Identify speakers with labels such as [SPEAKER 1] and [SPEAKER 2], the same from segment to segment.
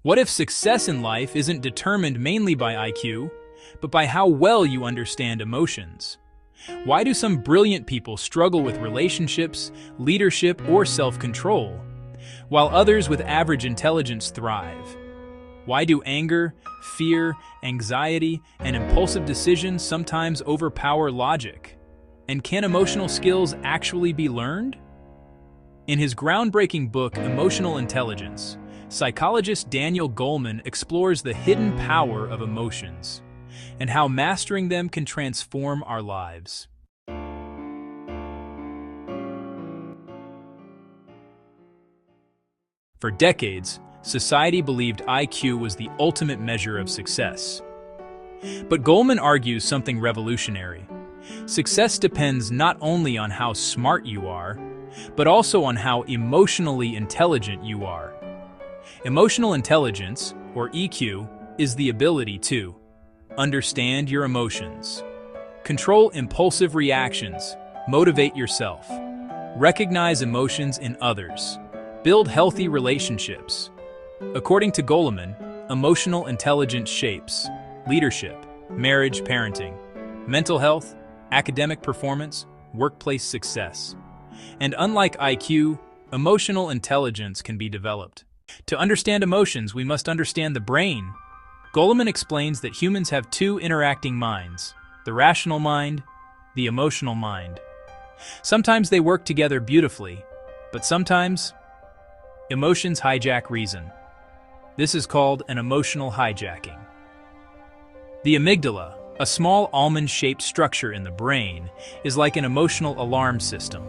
[SPEAKER 1] What if success in life isn't determined mainly by IQ, but by how well you understand emotions? Why do some brilliant people struggle with relationships, leadership, or self-control, while others with average intelligence thrive? Why do anger, fear, anxiety, and impulsive decisions sometimes overpower logic? And can emotional skills actually be learned? In his groundbreaking book, Emotional Intelligence, psychologist Daniel Goleman explores the hidden power of emotions and how mastering them can transform our lives. For decades, society believed IQ was the ultimate measure of success. But Goleman argues something revolutionary. Success depends not only on how smart you are, but also on how emotionally intelligent you are. Emotional intelligence, or EQ, is the ability to understand your emotions, control impulsive reactions, motivate yourself, recognize emotions in others, build healthy relationships. According to Goleman, emotional intelligence shapes leadership, marriage, parenting, mental health, academic performance, workplace success. And unlike IQ, emotional intelligence can be developed. To understand emotions, we must understand the brain. Goleman explains that humans have two interacting minds, the rational mind, the emotional mind. Sometimes they work together beautifully, but sometimes emotions hijack reason. This is called an emotional hijacking. The amygdala, a small almond-shaped structure in the brain, is like an emotional alarm system.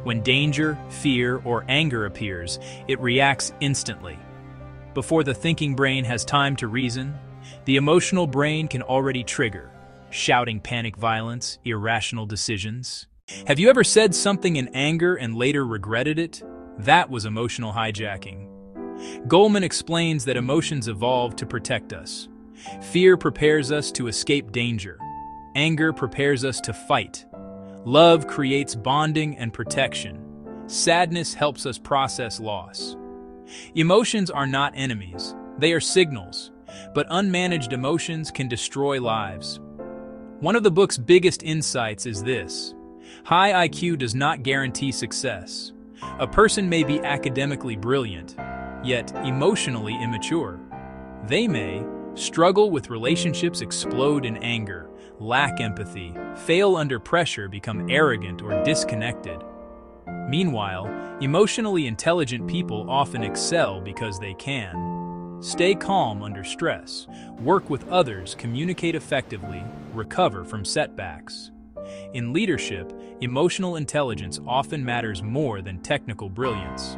[SPEAKER 1] When danger, fear, or anger appears, it reacts instantly. Before the thinking brain has time to reason, the emotional brain can already trigger, shouting panic violence, irrational decisions. Have you ever said something in anger and later regretted it? That was emotional hijacking. Goleman explains that emotions evolve to protect us. Fear prepares us to escape danger. Anger prepares us to fight. Love creates bonding and protection. Sadness helps us process loss. Emotions are not enemies, they are signals, but unmanaged emotions can destroy lives. One of the book's biggest insights is this: high IQ does not guarantee success. A person may be academically brilliant, yet emotionally immature. They may struggle with relationships, explode in anger, lack empathy, fail under pressure, become arrogant or disconnected. Meanwhile, emotionally intelligent people often excel because they can stay calm under stress, work with others, communicate effectively, recover from setbacks. In leadership, emotional intelligence often matters more than technical brilliance.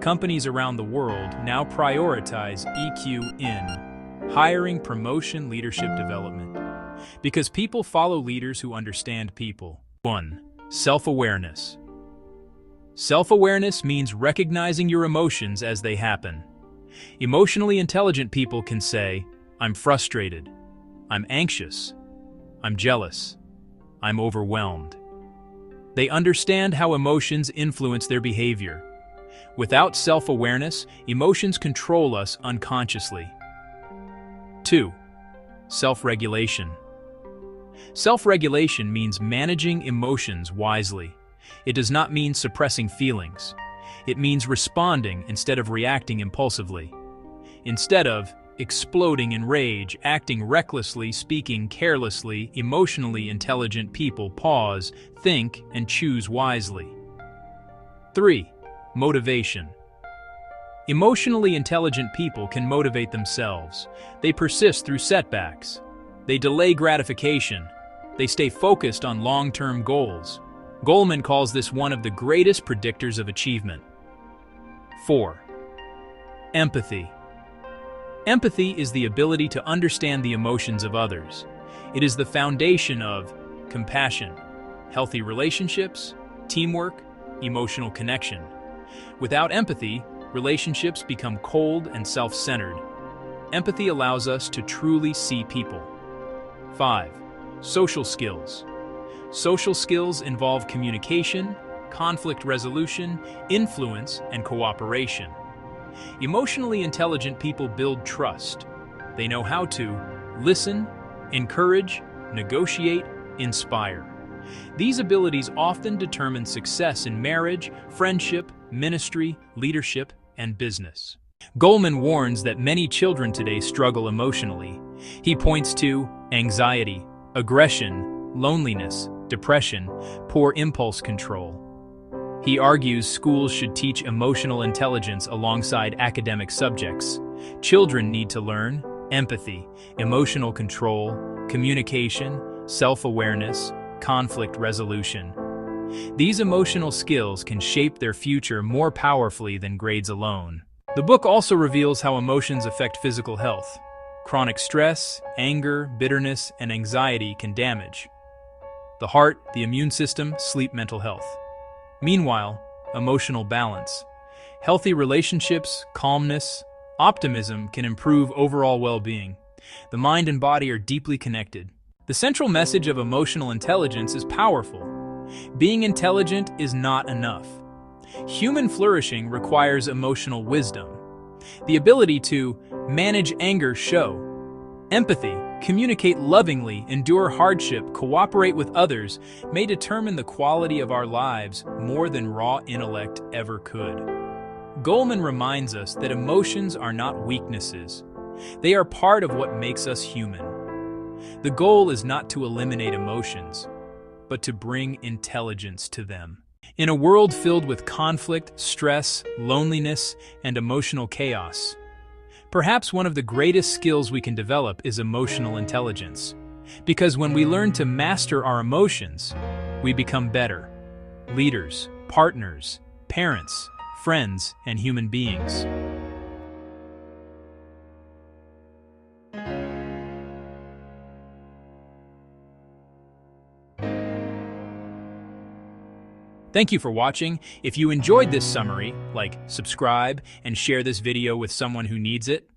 [SPEAKER 1] Companies around the world now prioritize EQ in hiring, promotion, leadership development, because people follow leaders who understand people. 1. Self-awareness. Self-awareness means recognizing your emotions as they happen. Emotionally intelligent people can say, "I'm frustrated, I'm anxious, I'm jealous, I'm overwhelmed." They understand how emotions influence their behavior. Without self-awareness, emotions control us unconsciously. 2. Self-regulation. Self-regulation means managing emotions wisely. It does not mean suppressing feelings. It means responding instead of reacting impulsively. Instead of exploding in rage, acting recklessly, speaking carelessly, emotionally intelligent people pause, think, and choose wisely. 3. Motivation. Emotionally intelligent people can motivate themselves. They persist through setbacks. They delay gratification. They stay focused on long-term goals. Goleman calls this one of the greatest predictors of achievement. 4. Empathy. Empathy is the ability to understand the emotions of others. It is the foundation of compassion, healthy relationships, teamwork, emotional connection. Without empathy, relationships become cold and self-centered. Empathy allows us to truly see people. 5. Social skills. Social skills involve communication, conflict resolution, influence, and cooperation. Emotionally intelligent people build trust. They know how to listen, encourage, negotiate, inspire. These abilities often determine success in marriage, friendship, ministry, leadership, and business. Goleman warns that many children today struggle emotionally. He points to anxiety, aggression, loneliness, depression, poor impulse control. He argues schools should teach emotional intelligence alongside academic subjects. Children need to learn empathy, emotional control, communication, self-awareness, conflict resolution. These emotional skills can shape their future more powerfully than grades alone. The book also reveals how emotions affect physical health. Chronic stress, anger, bitterness, and anxiety can damage the heart, the immune system, sleep, mental health. Meanwhile, emotional balance, healthy relationships, calmness, optimism can improve overall well-being. The mind and body are deeply connected. The central message of emotional intelligence is powerful. Being intelligent is not enough. Human flourishing requires emotional wisdom. The ability to manage anger, show empathy, communicate lovingly, endure hardship, cooperate with others may determine the quality of our lives more than raw intellect ever could. Goleman reminds us that emotions are not weaknesses. They are part of what makes us human. The goal is not to eliminate emotions, but to bring intelligence to them. In a world filled with conflict, stress, loneliness, and emotional chaos, perhaps one of the greatest skills we can develop is emotional intelligence. Because when we learn to master our emotions, we become better leaders, partners, parents, friends, and human beings. Thank you for watching. If you enjoyed this summary, like, subscribe, and share this video with someone who needs it.